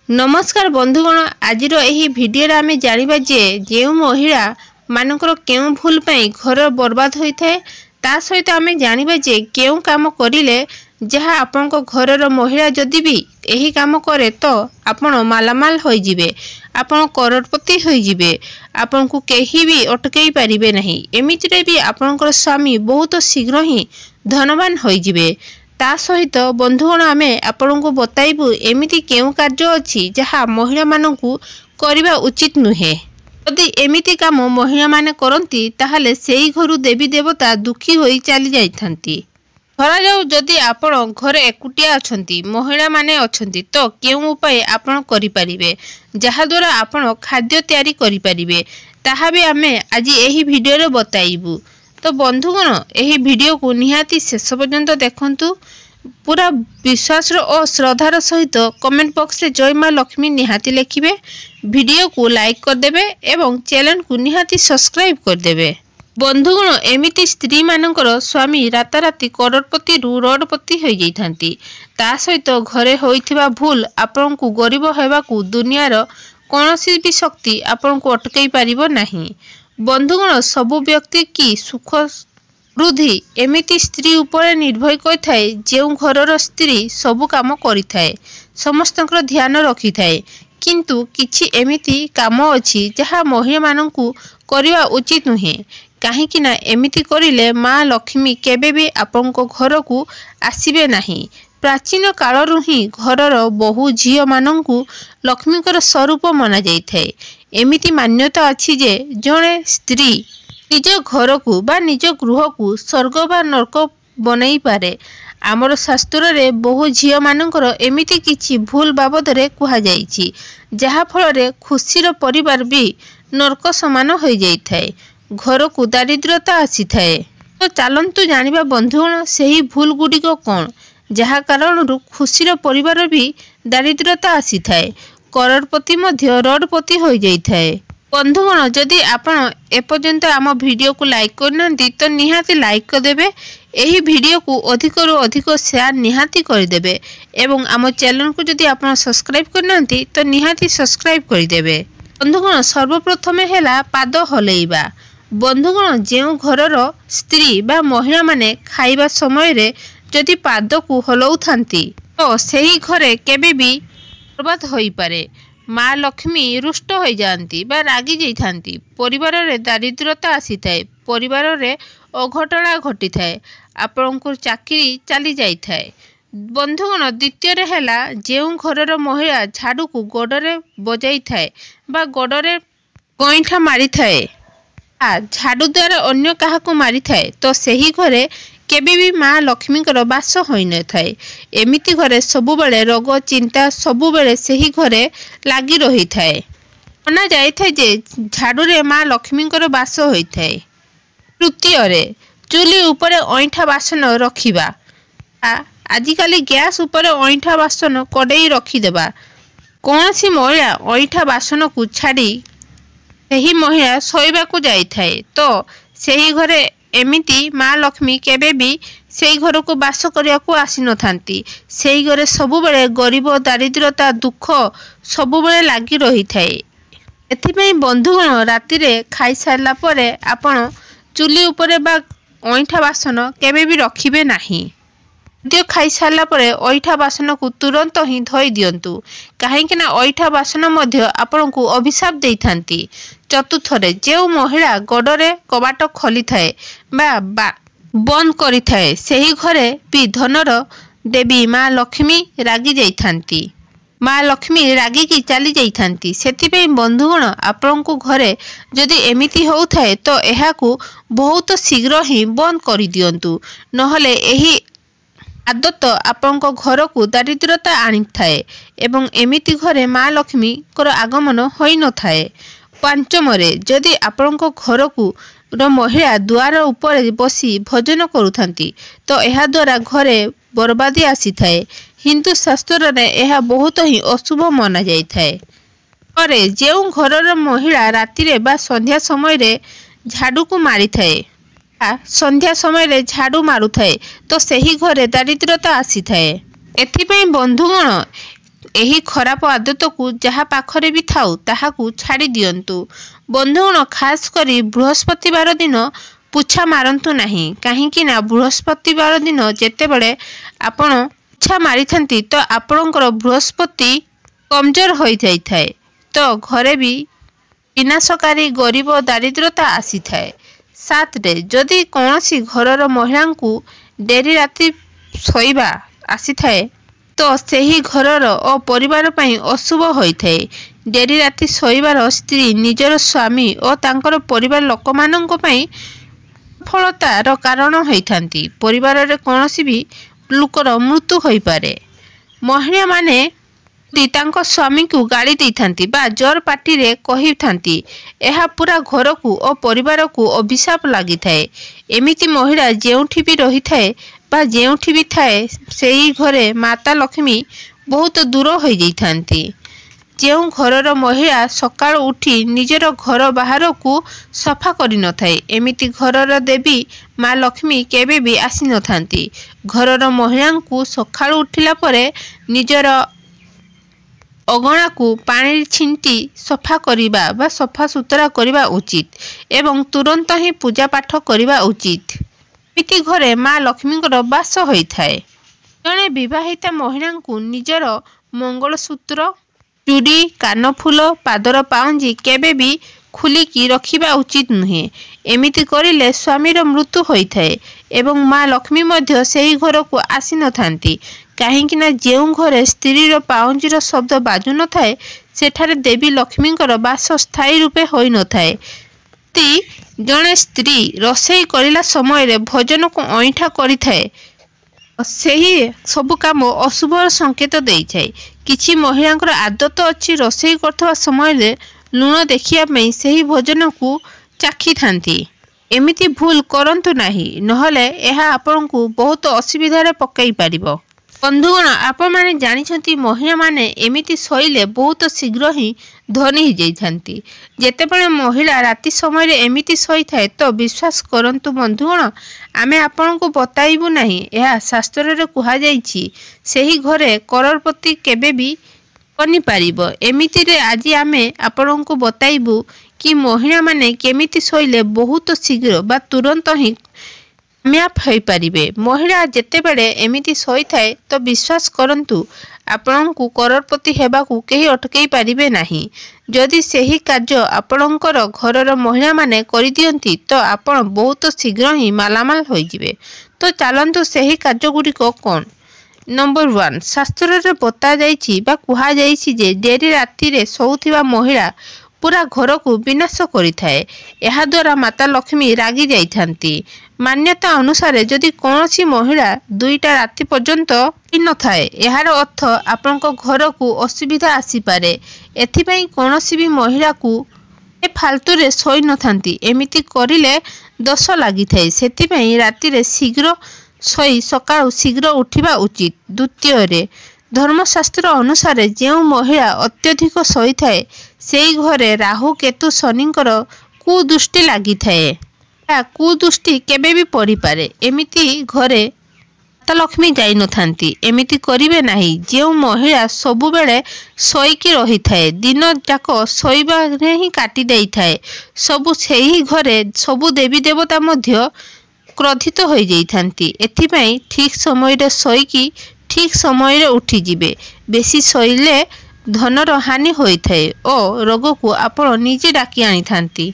नमस्कार बंधुगण आज भिडियो आम जाना जे महिला मानकर क्यों भूल पाई घर बर्बाद होता है ता सहित आम जाना जे क्यों काम करें जहाँ आपण घर महिला जदि भी यही काम करे तो आपण मालामाल हो जिवे, आपण करोड़पति हो जिवे, आपण को कहीं भी अटकई पारिबे नहीं। एमितिरे भी आपणकर स्वामी बहुत शीघ्र ही धनवान हो जिवे। ता सहित बंधुगण आमे आपण को बताइबु एमिति केउ कार्य अछि जहाँ महिला मानकु करिबा उचित नुहे। यदि एमिति काम महिला माने करंती ताहाले सेही घरु देवी देवता दुखी होई चली जाइथांती। धरा जाऊ जदि आपण घर एकुटिया अछंती महिला माने अछंती तो केउ उपाय आपण करि परिबे जहा द्वारा आपण खाद्य तैयारी करि परिबे ताहा भी आमे आज एही भिडियो रे बताइबु। तो बंधुगण यही वीडियो को निहाती शेष पर्यंत देखंतु। पूरा विश्वास और श्रद्धार सहित कमेंट बॉक्स रे जय मां लक्ष्मी निहाती लिखिबे, वीडियो को लाइक कर देबे एवं चैनल को निहाती सब्सक्राइब कर देबे। बंधुगण एमिति स्त्री मानकर स्वामी राताराती करोड़पति रु रोडपति हो जाइथांती। ता सहित घरे होइथिबा भूल आपन को गरीब हेबा को दुनियार कोनोसी भी शक्ति आपन को अटकई पारिबो नहीं। बंधुगण सबु व्यक्ति की सुख वृद्धि एमिति स्त्री उपर निर्भर करथाए जेउ घरर स्त्री सबु काम करिथाए, समस्तकर ध्यान रखिथाए। किंतु किछि एमिति काम अछि जहाँ महिला माननकु करिवा उचित नुहे। काहेकि ना एमिति करिले माँ लक्ष्मी केबे भी आपनको घर को आसीबे नहीं। प्राचीन कालरू ही घरर बहु झियो माननकु लक्ष्मीकर स्वरूप मना जाइथाए। एमिति मान्यता अछि जे जणे स्त्री निज घर को बा निज गृह को स्वर्ग बा नरक बनई पारे। आमर शास्त्र रे बहु झियो मानकर एमिति किछि भूल बाबद रे कुहा जाइछि जहा फल रे खुशीर परिवार भी नरक समान हो जाइथाए, घर को दारिद्रता आसी थाए। तो चलंतु जानिबा बंधुगण सेही भूल गुडिक कोन जहा कारण खुशीर परिवार भी दारिद्रता आसी थाए, करोड़पति मध्य रोडपति हो जाइथाए। बंधुगण जदि आपण एपर्यंत आम वीडियो को लाइक करना तो निहाती लाइक करदेबे, एही वीडियो को अधिक रु अधिक शेयर निहाती करदेबे एवं आम चैनल को जदि आपण सब्सक्राइब करना तो निहाती सब्सक्राइब करदेबे। बंधुगण सर्वप्रथम हैला पाद हलैबा। बंधुगण जेउ घरर स्त्री बा महिला माने खाइबा समय रे जदि पाद को हलौथांती तो सेही घरे केबे भी बर्बाद होई पारे। माँ लक्ष्मी रुष्ट हो जाती बा रागी जाइथांती, परिवार रे दारिद्रता आसी थाए, परिवार रे अघटना घटी थाए, आपनकर चाकरी चली जाई थाए। बंधुगण द्वितीय रे हैला जेउ घरर महिला झाड़ू को गोड़े बजाई थाए बा गोड़े गईठा मारी थाए, झाड़ू द्वारा अन्य काहाको मारी थाए तो सेही घरे केबे भी माँ लक्ष्मीकर बास होई न थाए। एमिति घरे सबु बेले रोग चिंता सबु बेले सेही घरे लागी रही थाए। मना जाय थाए जे झाड़ू रे माँ लक्ष्मीकर बास होई थाए। तृतीय रे चुली ऊपर ऐठा बासन रखिबा। आजिकाली गैस ऊपर ऐठा बासन कड़ेई रखिदेबा। कौनसी महिला ऐठा बासन को छाड़ी सेही महिला सोइबा को जाई थाए तो सेही घरे एमिति माँ लक्ष्मी केबे भी सेही घर को बास करिया को आसी न थांती। सेही घरे सबु बेले गरीब दारिद्रता दुख सबु बेले लागी रही थाए। एथिपई बंधुगण राति रे खाई सारला परे आपण चुली ऊपर बा ऐठा बासन केबे भी रखिबे नाही। खाद्य खाई सारला परे ऐठा बासन को तुरंत ही धोई दियंतु, काहेकि ना ऐठा बासन मध्य आपण को अभिशाप देई थांती। चतुर्थरे जेउ महिला गोड़े कबाट खोली थाए बा बंद करी थाए सेही घरे भी धनर देवी माँ लक्ष्मी रागी जाइथांती, माँ लक्ष्मी रागी की चली जाइथांती। सेथिपई बंधुगण आपण को घरे जदि एमिति हो थाए तो एहा को बहुत शीघ्र ही बंद करी दियंतु, नहले एही आदत आपण घर को दारिद्रता आनी थाए एवं एमिति घरे माँ लक्ष्मी कर आगमन होई न थाए। पंचमरे जदि आपण घर को महिला द्वार ऊपर बसी भजन करुथांती तो एहा द्वारा घरे बर्बादी आसी थाए। हिंदू शास्त्र रे एहा बहुत ही अशुभ माना जाई थाए। अरे जेउ घरर महिला राति रे बा संध्या समय रे झाड़ू को मारी थाए, संध्या समय रे झाड़ू मारू थाए तो सेही घरे दारिद्रता आसी थाए। एथिपई बंधुगण एही खराब आदत को जहाँ पाखरे भी थाउ ताहाकू छाड़ी दियंतु। बंधुगण खास करी बृहस्पतिवार दिन पुछा मारंतु नहीं, कहीं ना बृहस्पतिवार दिन जेतेबेले आपण पुछा मारी थांती तो आपणकर बृहस्पति कमजोर हो जाई थाए, तो घरे भी विनाशकारी गरीब दारिद्रता आसी थाए। 7 जदि कौनसी घरर महिला को डेरी राति शोइबा आसी थाए तो सही घरर और परिवार पई अशुभ होइथाए। डेरी राति शोइबार स्त्री निजर स्वामी और तांकर परिवार लोक माननक पई सफलतार कारण होइथांती। परिवार रे कौनसी भी लोकर मृत्यु होई पारे। महिला माने तांको स्वामी को गाड़ी दे थांती बा जोर पार्टी रे कही थांती, एहा पूरा घर को और परिवार को अभिशाप लगी थाए। एमिति महिला जेउठी भी रही थाए बा जेउठी भी थाए सेही घरे माता लक्ष्मी बहुत दूर हो जाई थांती। जेउ घरर महिला सकाळ उठी निजर घर बाहर को सफा करि न थाए, एमिति घरर देवी माँ लक्ष्मी केबे भी आसी न थांती। घरर महिला को सकाळ उठिला परे निजर अगणा को पानी छिंटी सफा करिबा बा सफा सुतरा करिबा उचित एवं तुरंत ही पूजा पाठ करिबा उचित। एमिति घरे माँ लक्ष्मीଙ୍କର ବାସ ହୋଇଥାଏ। जड़े विवाहिता महिला को निजर मंगलसूत्र चूड़ी कानफुल पादर पाउंजी केबे भी खुलिकी रखिबा उचित नुहे। एमिति करिले स्वामीर मृत्यु होइथाए एवं माँ लक्ष्मी मध्य सेही घर को आसी न थांती, कहीं ना जेउ घरे स्त्रीर पाउंजीर शब्द बाजु न थाए सेठारे देवी लक्ष्मीଙ୍କର बास स्थायी रूपे होई न थाए। जड़े स्त्री रोषेई करिला समय रे भोजन को अईठा करि थाए सही सब काम अशुभ संकेत देई थाए। किछि महिलांकर आदत अछि रोषेई करथवा समय रे लुण देखिया पई सही भोजन को चाखी थांती। एमिति भूल करंतु नाही, नहले एहा आपनकु बहुत असुविधा रे पकाई पारिबो। बंधुगण आपण माने जानिछंती महिला माने एमिति सोइले बहुत शीघ्र ही धनी हो जाइछंती। जेतेबेले महिला राति समय रे एमिति सोई थाए तो विश्वास करंतु बंधुगण आमे आपनकु बताइबु नाही, एहा शास्त्र रे कुहा जाइछि सेही घरे करोड़पति केबे भी बनी पारिबो। एमिति रे आज आमे आपनकु बताइबु कि महिला माने केमिति सोइले बहुत शीघ्र बा तुरंत ही कामयाब हो पारिबे। महिला जेतेबेले एमिति सोई थाए तो विश्वास करंतु आपनकु करोड़पति हेबाकु केही अटकई पारिबे नाही। जदि सेही कार्य आपनकर घरर महिला माने करि दियंती तो आपण बहुत शीघ्र ही मालामाल होई जिवे। तो चलंतु सेही कार्य गुड़िक कोन। नंबर 1 शास्त्र रे बता जाइछि बा कुहा जाइछि जे डेरी राति रे सोउथिबा महिला पूरा घर को विनाश करिथाए। एहा द्वारा माता लक्ष्मी रागी जाइथांती। मान्यता अनुसार जदि कौनसी महिला 2टा राति पर्यंत न थाए यार अर्थ आपनक घर को असुविधा आसी पारे। एथिपई कौनसी भी महिला को फालतू रे सोई न थांती, एमिति करिले दोष लागि थाए। सेतिपई राति रे शीघ्र सोई सकाळ शीघ्र उठिबा उचित। द्वितीय रे धर्मशास्त्र अनुसार जो महिला अत्यधिक सोई थाए सेई घरे राहु केतु शनिंकर कुदृष्टि लागि थाए। कुदृष्टि केबे भी पड़ी पारे। एमिति घरे माता लक्ष्मी जाई न थांती, एमिति करिवे नाही। जो महिला सबु बेले सोईकी रही थाए दिन जाक सोईबा रे ही काटी देई थाए सबु सेही घरे सबु देवी देवता मध्य क्रोधित हो जाई थांती। एथिपई ठीक समय रे सोईकी ठीक समय रे उठी जिबे। बेसी सोइले धनर हानि होई थाए और रोग को आपण निजे डाकी आनी थांती।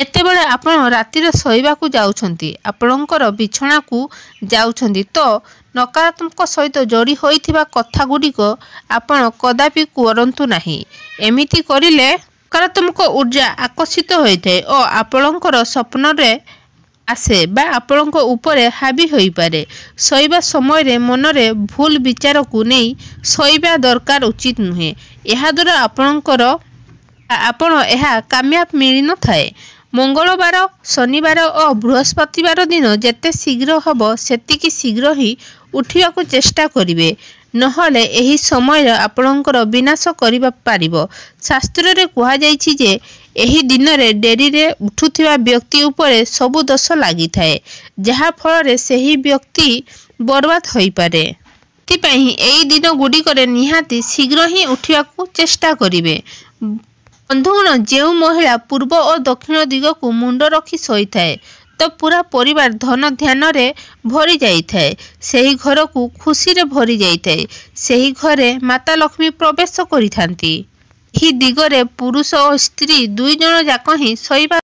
एतेबेले आपण राति रे सोइबा को जाउछंती, आपणकर बिछणा को जाउछंती तो नकारात्मक सहित जोड़ी होइथिबा कथा गुड़िक आपण कदापि करंतु नाही। एमिति करिले नकारात्मक ऊर्जा आकर्षित होइथाए और आपणकर स्वप्न रे आसे बा आपणक उपरे हावी होई पारे। सोइबा समय रे मन रे भूल विचार को नहीं सोइबा दरकार उचित नुहे। एहा द्वारा आपणकर आपण एहा कामयाब मिली न थाए। मंगलवार शनिवार और बृहस्पतिवार दिन जेते शीघ्र हबो सेतिकी शीघ्र ही उठिया को चेष्टा करिवे, नहले एही समय आपणकर विनाश करिबा पारिबो। शास्त्र रे कुहा जाइछि जे एही दिन रे डेरी रे उठुथिबा व्यक्ति उपरे सबु दोष लागि थाए, जहा फल रे सेही व्यक्ति बर्बाद होई पारे। ସେଥିପାଇଁ ଏଇ ଦିନ ଗୁଡ଼ିକରେ ନିହାତି ଶୀଘ୍ର ହିଁ ଉଠିବାକୁ ଚେଷ୍ଟା କରିବେ। ବନ୍ଧୁଗଣ, ଯେଉଁ ମହିଳା ପୂର୍ବ ଓ ଦକ୍ଷିଣ ଦିଗକୁ ମୁଣ୍ଡ ରଖି ଶୋଇଥାଏ ତ ପୁରା ପରିବାର ଧନ ଧ୍ୟାନରେ ଭରି ଯାଇଥାଏ। ସେହି ଘରକୁ ଖୁସିରେ ଭରି ଯାଇଥାଏ। ସେହି ଘରେ ମାତା ଲକ୍ଷ୍ମୀ ପ୍ରବେଶ କରିଥାନ୍ତି। ଏହି ଦିଗରେ ପୁରୁଷ ଓ ସ୍ତ୍ରୀ ଦୁଇ ଜଣ ଯାକ ହିଁ ଶୋଇବା